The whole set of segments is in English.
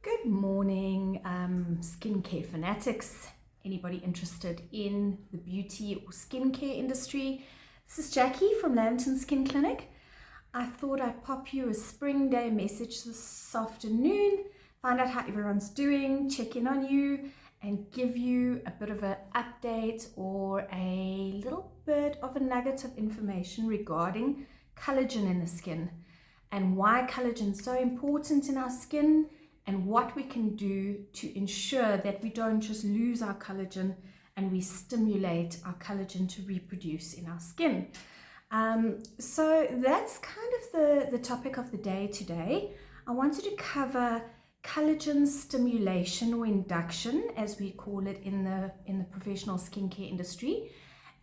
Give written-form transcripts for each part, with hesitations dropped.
Good morning, skincare fanatics. Anybody interested in the beauty or skincare industry? This is Jackie from Lambton Skin Clinic. I thought I'd pop you a spring day message this afternoon, find out how everyone's doing, check in on you, and give you a bit of an update or a little bit of a nugget of information regarding collagen in the skin and why collagen is so important in our skin, and what we can do to ensure that we don't just lose our collagen and we stimulate our collagen to reproduce in our skin. So that's kind of the topic of the day today. I wanted to cover collagen stimulation or induction, as we call it in the professional skincare industry,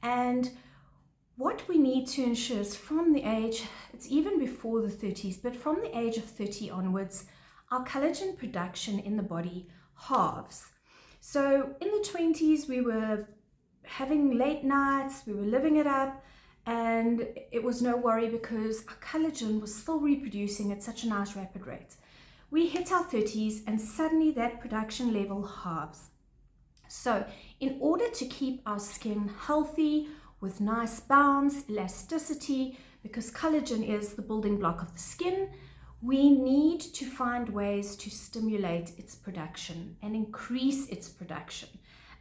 and what we need to ensure is from the age, it's even before the 30s, but from the age of 30 onwards, our collagen production in the body halves. So in the 20s, we were having late nights, we were living it up, and it was no worry because our collagen was still reproducing at such a nice rapid rate. We hit our 30s and suddenly that production level halves. So in order to keep our skin healthy with nice bounce, elasticity, because collagen is the building block of the skin, we need to find ways to stimulate its production and increase its production.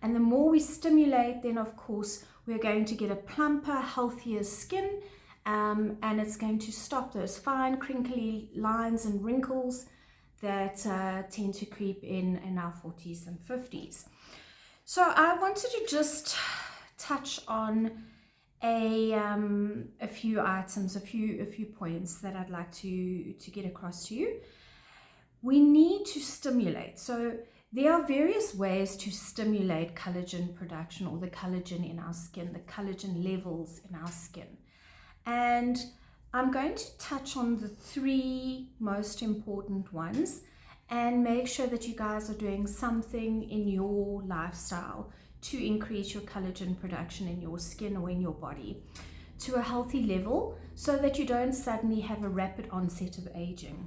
And the more we stimulate, then of course we're going to get a plumper, healthier skin, and it's going to stop those fine crinkly lines and wrinkles that tend to creep in our 40s and 50s. So I wanted to just touch on a few items, a few points that I'd like to get across to you. We need to stimulate. So there are various ways to stimulate collagen production, or the collagen in our skin, the collagen levels in our skin. And I'm going to touch on the three most important ones and make sure that you guys are doing something in your lifestyle to increase your collagen production in your skin or in your body to a healthy level, so that you don't suddenly have a rapid onset of aging.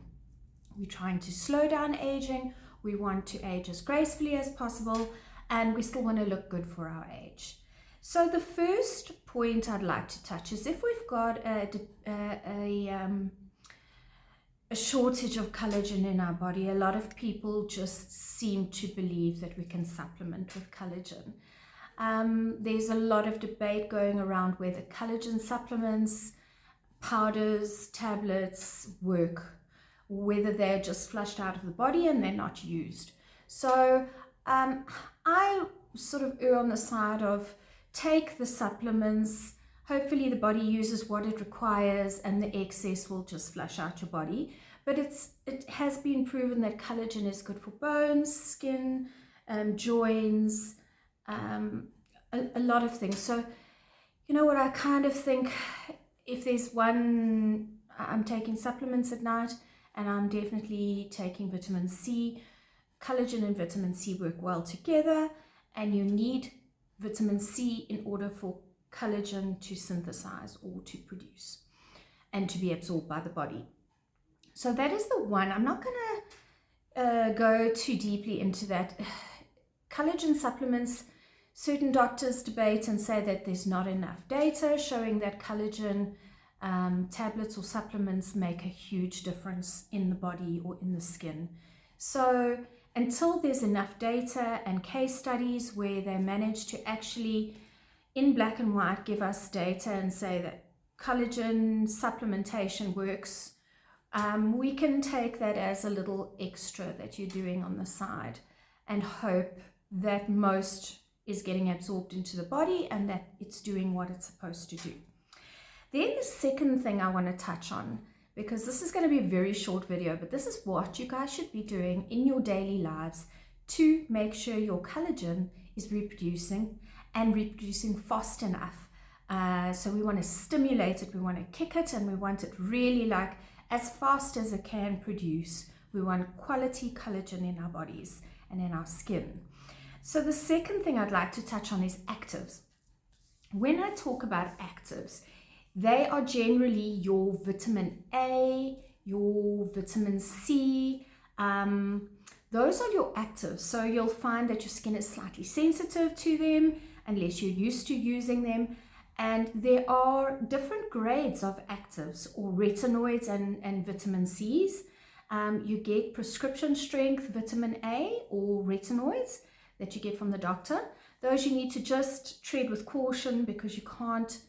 We're trying to slow down aging. We want to age as gracefully as possible, and we still want to look good for our age. So the first point I'd like to touch is if we've got a shortage of collagen in our body. A lot of people just seem to believe that we can supplement with collagen. There's a lot of debate going around whether collagen supplements, powders, tablets work, whether they're just flushed out of the body and they're not used. So I sort of err on the side of take the supplements. Hopefully the body uses what it requires and the excess will just flush out your body. But it has been proven that collagen is good for bones, skin, joints, a lot of things. So, you know what, I kind of think if there's one, I'm taking supplements at night and I'm definitely taking vitamin C. Collagen and vitamin C work well together, and you need vitamin C in order for collagen to synthesize or to produce and to be absorbed by the body. So that is the one. I'm not going to go too deeply into that. Collagen supplements, certain doctors debate and say that there's not enough data showing that collagen tablets or supplements make a huge difference in the body or in the skin. So until there's enough data and case studies where they manage to actually in black and white give us data and say that collagen supplementation works, we can take that as a little extra that you're doing on the side and hope that most is getting absorbed into the body and that it's doing what it's supposed to do. Then the second thing I want to touch on, because this is going to be a very short video, but this is what you guys should be doing in your daily lives to make sure your collagen is reproducing and reproducing fast enough. So we want to stimulate it, we want to kick it, and we want it really like as fast as it can produce. We want quality collagen in our bodies and in our skin. So the second thing I'd like to touch on is actives. When I talk about actives, they are generally your vitamin A, your vitamin C, Those are your actives. So you'll find that your skin is slightly sensitive to them unless you're used to using them. And there are different grades of actives or retinoids and vitamin C's. You get prescription strength vitamin A or retinoids that you get from the doctor. Those you need to just tread with caution, because you can't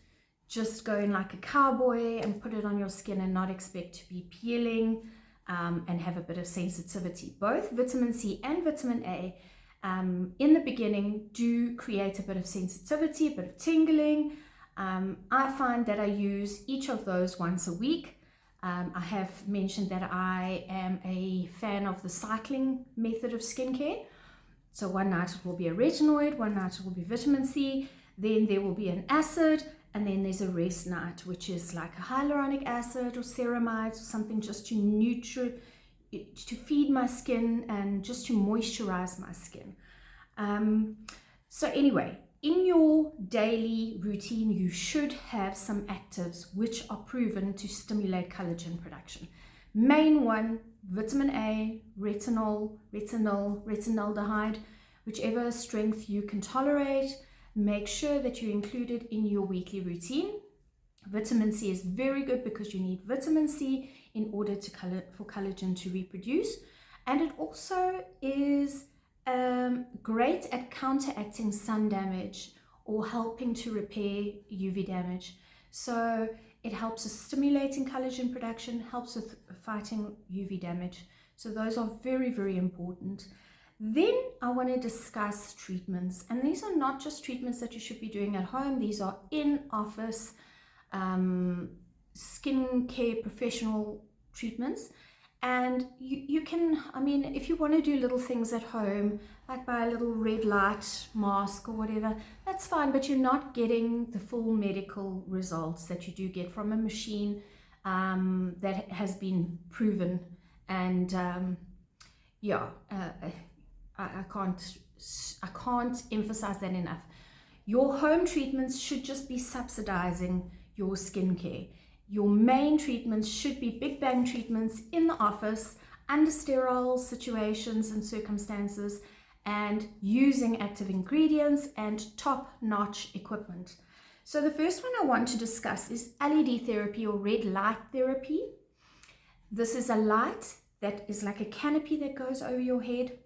just go in like a cowboy and put it on your skin and not expect to be peeling and have a bit of sensitivity. Both vitamin C and vitamin A in the beginning do create a bit of sensitivity, a bit of tingling. I find that I use each of those once a week. I have mentioned that I am a fan of the cycling method of skincare. So one night it will be a retinoid, one night it will be vitamin C, then there will be an acid, and then there's a rest night, which is like a hyaluronic acid or ceramides or something just to feed my skin and just to moisturize my skin. So anyway, in your daily routine, you should have some actives which are proven to stimulate collagen production. Main one, vitamin A, retinaldehyde, whichever strength you can tolerate. Make sure that you include it in your weekly routine. Vitamin C is very good because you need vitamin C in order for collagen to reproduce. And it also is great at counteracting sun damage or helping to repair UV damage. So it helps with stimulating collagen production, helps with fighting UV damage. So those are very, very important. Then I want to discuss treatments, and these are not just treatments that you should be doing at home. These are in-office skincare professional treatments. And you can, I mean, if you want to do little things at home, like buy a little red light mask or whatever, that's fine, but you're not getting the full medical results that you do get from a machine that has been proven. And I can't emphasize that enough. Your home treatments should just be subsidizing your skincare. Your main treatments should be big bang treatments in the office, under sterile situations and circumstances, and using active ingredients and top-notch equipment. So the first one I want to discuss is LED therapy or red light therapy. This is a light that is like a canopy that goes over your head.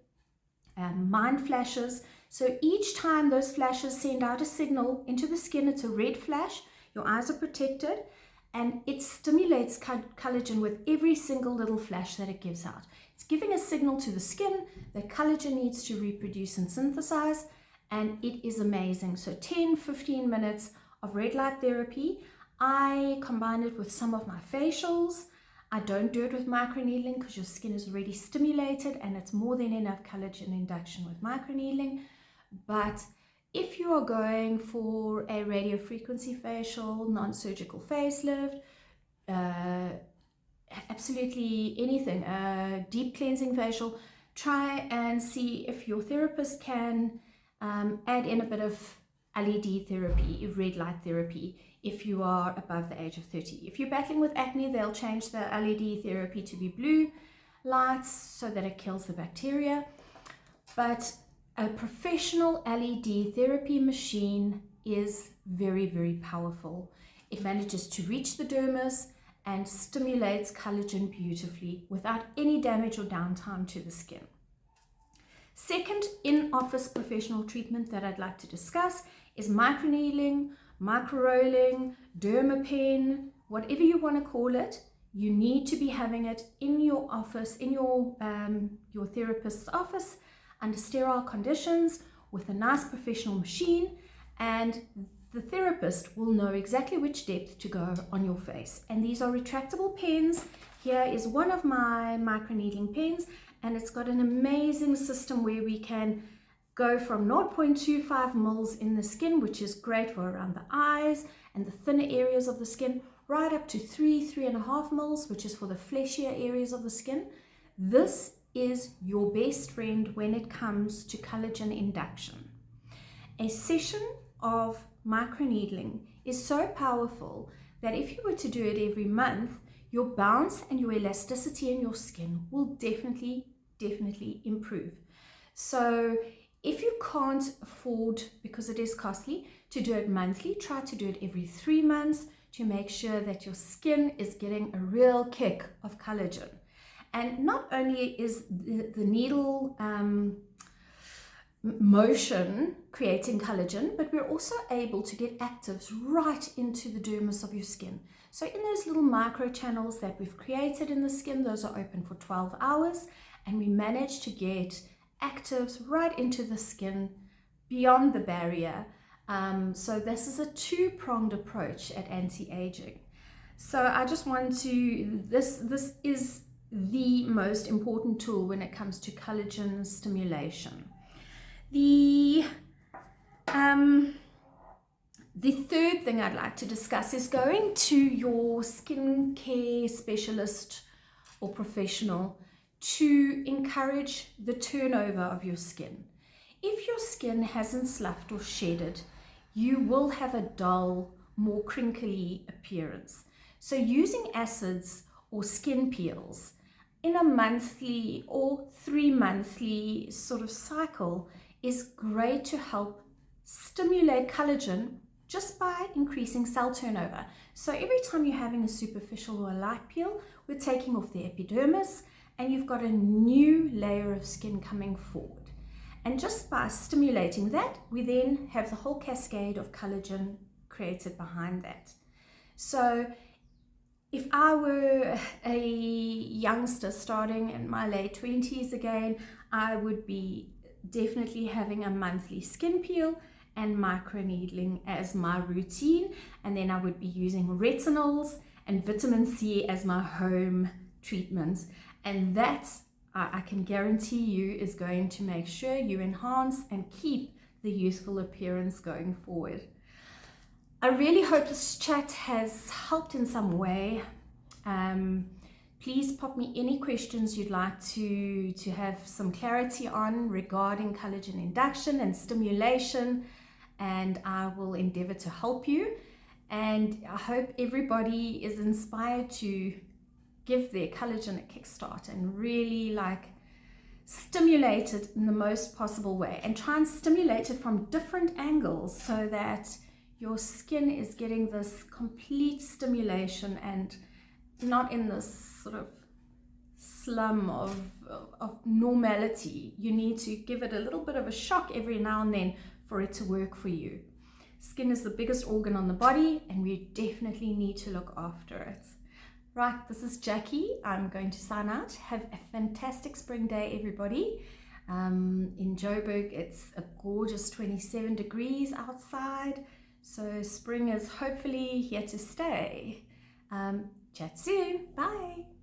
Mind flashes. So each time those flashes send out a signal into the skin, it's a red flash. Your eyes are protected, and it stimulates collagen with every single little flash that it gives out. It's giving a signal to the skin that collagen needs to reproduce and synthesize, and it is amazing. So 10-15 minutes of red light therapy. I combine it with some of my facials. I don't do it with microneedling because your skin is already stimulated and it's more than enough collagen induction with microneedling. But if you are going for a radiofrequency facial, non-surgical facelift, absolutely anything, deep cleansing facial, try and see if your therapist can add in a bit of LED therapy, red light therapy, if you are above the age of 30. If you're battling with acne, they'll change the LED therapy to be blue lights so that it kills the bacteria. But a professional LED therapy machine is very, very powerful. It manages to reach the dermis and stimulates collagen beautifully without any damage or downtime to the skin. Second in-office professional treatment that I'd like to discuss is microneedling, microrolling, dermapen, whatever you want to call it. You need to be having it in your office, in your therapist's office, under sterile conditions with a nice professional machine, and the therapist will know exactly which depth to go on your face. And these are retractable pens. Here is one of my microneedling pens, and it's got an amazing system where we can go from 0.25 mils in the skin, which is great for around the eyes and the thinner areas of the skin, right up to 3.5 mils, which is for the fleshier areas of the skin. This is your best friend when it comes to collagen induction. A session of microneedling is so powerful that if you were to do it every month, your bounce and your elasticity in your skin will definitely definitely improve. So if you can't afford, because it is costly, to do it monthly, try to do it every 3 months to make sure that your skin is getting a real kick of collagen. And not only is the needle motion creating collagen, but we're also able to get actives right into the dermis of your skin. So in those little micro channels that we've created in the skin, those are open for 12 hours, and we manage to get actives right into the skin beyond the barrier. So this is a two-pronged approach at anti-aging. So I just want to, this is the most important tool when it comes to collagen stimulation. The third thing I'd like to discuss is going to your skincare specialist or professional to encourage the turnover of your skin. If your skin hasn't sloughed or shedded, you will have a dull, more crinkly appearance. So using acids or skin peels in a monthly or 3-monthly sort of cycle is great to help stimulate collagen just by increasing cell turnover. So every time you're having a superficial or a light peel, we're taking off the epidermis and you've got a new layer of skin coming forward. And just by stimulating that, we then have the whole cascade of collagen created behind that. So if I were a youngster starting in my late 20s again, I would be definitely having a monthly skin peel and microneedling as my routine, and then I would be using retinols and vitamin C as my home treatments, and that I can guarantee you is going to make sure you enhance and keep the youthful appearance going forward. I really hope this chat has helped in some way. Please pop me any questions you'd like to have some clarity on regarding collagen induction and stimulation, and I will endeavor to help you. And I hope everybody is inspired to give their collagen a kickstart and really stimulate it in the most possible way, and try and stimulate it from different angles so that your skin is getting this complete stimulation and not in this sort of slum of normality. You need to give it a little bit of a shock every now and then for it to work for you. Skin is the biggest organ on the body, and we definitely need to look after it. Right, this is Jackie. I'm going to sign out. Have a fantastic spring day, everybody. In Joburg, it's a gorgeous 27 degrees outside. So spring is hopefully here to stay. Chat soon. Bye.